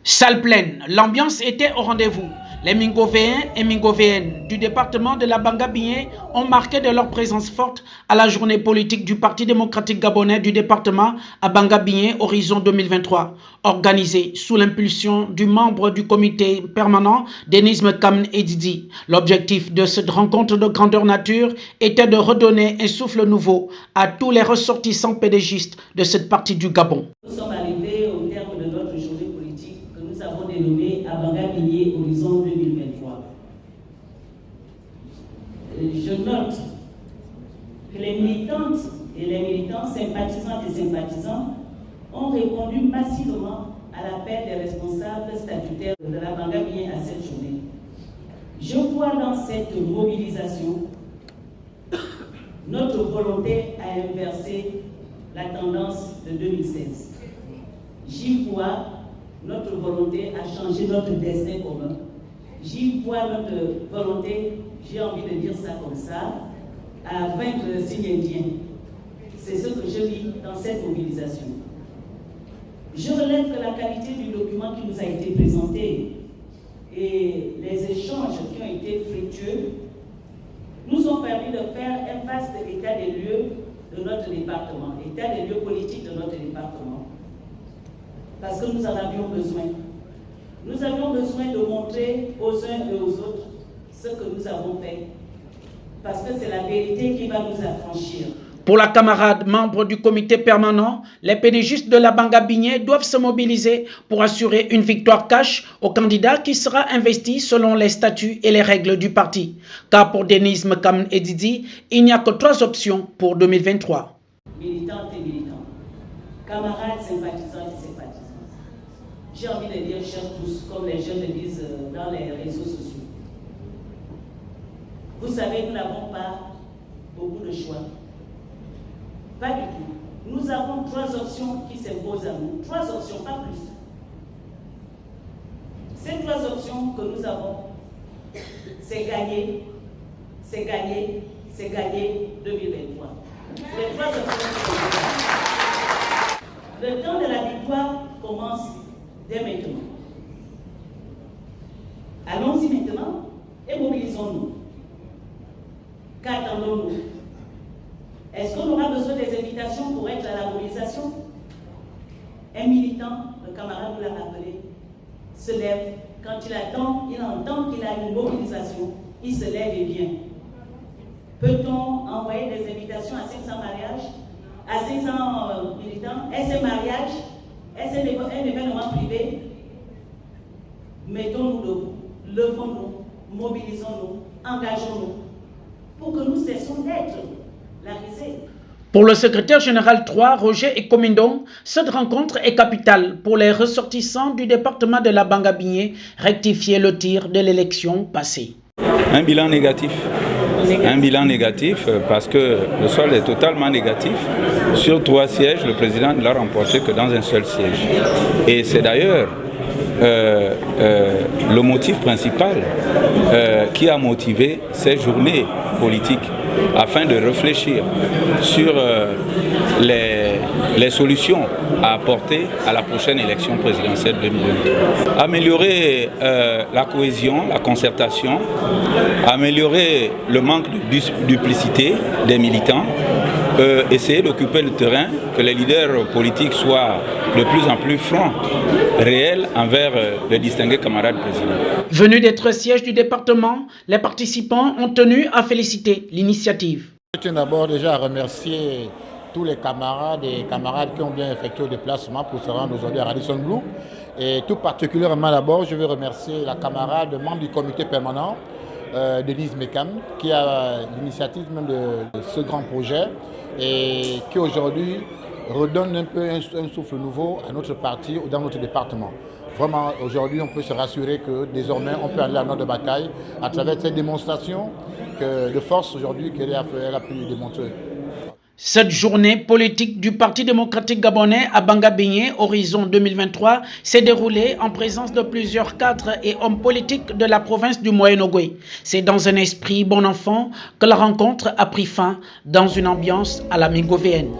Salle pleine, l'ambiance était au rendez-vous. Les Mingovéens et Mingovéennes du département de la Banga-Bié ont marqué de leur présence forte à la journée politique du Parti démocratique gabonais du département à Banga-Bié Horizon 2023, organisée sous l'impulsion du membre du comité permanent Denis Mekam Edidi. L'objectif de cette rencontre de grandeur nature était de redonner un souffle nouveau à tous les ressortissants pédégistes de cette partie du Gabon. Nous sommes arrivés au terme de notre journée politique que nous avons dénommée à Banga-Bié Horizon 2023. Je note que les militantes et les militants, sympathisantes et sympathisants ont répondu massivement à l'appel des responsables statutaires de la Banga-Bié à cette journée. Je vois dans cette mobilisation notre volonté à inverser la tendance de 2016. J'y vois notre volonté à changer notre destin commun. J'y vois notre volonté, j'ai envie de dire ça comme ça, à vaincre le signe indien. C'est ce que je lis dans cette mobilisation. Je relève que la qualité du document qui nous a été présenté et les échanges qui ont été fructueux nous ont permis de faire un vaste état des lieux de notre département, état des lieux politiques de notre département. Parce que nous en avions besoin. Nous avions besoin de montrer aux uns et aux autres ce que nous avons fait. Parce que c'est la vérité qui va nous affranchir. Pour la camarade membre du comité permanent, les pédégistes de la Banga-Bié doivent se mobiliser pour assurer une victoire cash au candidat qui sera investi selon les statuts et les règles du parti. Car pour Denis Mekam Edidi, il n'y a que 3 options pour 2023. Militantes et militants, camarades sympathisants et sympathisantes, j'ai envie de dire chers tous, comme les jeunes le disent dans les réseaux sociaux. Vous savez, nous n'avons pas beaucoup de choix. Pas du tout. Nous avons 3 options qui s'imposent à nous. 3 options, pas plus. Ces 3 options que nous avons, c'est gagner, c'est gagner, c'est gagner 2023. Les 3 options. Le temps de la victoire commence dès maintenant. Allons-y maintenant et mobilisons-nous. Qu'attendons-nous? Est-ce qu'on aura besoin des invitations pour être à la mobilisation? Un militant, le camarade nous l'a rappelé, se lève. Quand il entend qu'il a une mobilisation, il se lève et vient. Peut-on envoyer des invitations à 500 mariages, à 500 militants? Est-ce un mariage? Est-ce un événement privé? Mettons-nous debout, levons-nous, mobilisons-nous, engageons-nous, pour que nous cessions d'être la risée. Pour le secrétaire général 3, Roger Ekomindong, cette rencontre est capitale pour les ressortissants du département de la Banga-Bié rectifier le tir de l'élection passée. Un bilan négatif. Un bilan négatif parce que le solde est totalement négatif. Sur 3 sièges, le président ne l'a remporté que dans un seul siège. Et c'est d'ailleurs le motif principal qui a motivé ces journées politiques afin de réfléchir sur les solutions à apporter à la prochaine élection présidentielle 2023. Améliorer la cohésion, la concertation, améliorer le manque de duplicité des militants, essayer d'occuper le terrain, que les leaders politiques soient de plus en plus francs, réels envers les distingués camarades présidents. Venus d'être siège du département, les participants ont tenu à féliciter l'initiative. Je tiens d'abord déjà à remercier tous les camarades et camarades qui ont bien effectué le déplacement pour se rendre aujourd'hui à Radisson Blu. Et tout particulièrement d'abord, je veux remercier la camarade membre du comité permanent, Denis Mekam, qui a l'initiative même de ce grand projet et qui aujourd'hui redonne un peu un souffle nouveau à notre parti ou dans notre département. Vraiment, aujourd'hui, on peut se rassurer que désormais, on peut aller à notre bataille à travers cette démonstration de force aujourd'hui qu'elle a pu démontrer. Cette journée politique du Parti démocratique gabonais à Banga-Bié Horizon 2023 s'est déroulée en présence de plusieurs cadres et hommes politiques de la province du Moyen-Ogooué. C'est dans un esprit bon enfant que la rencontre a pris fin dans une ambiance à la mingovéenne.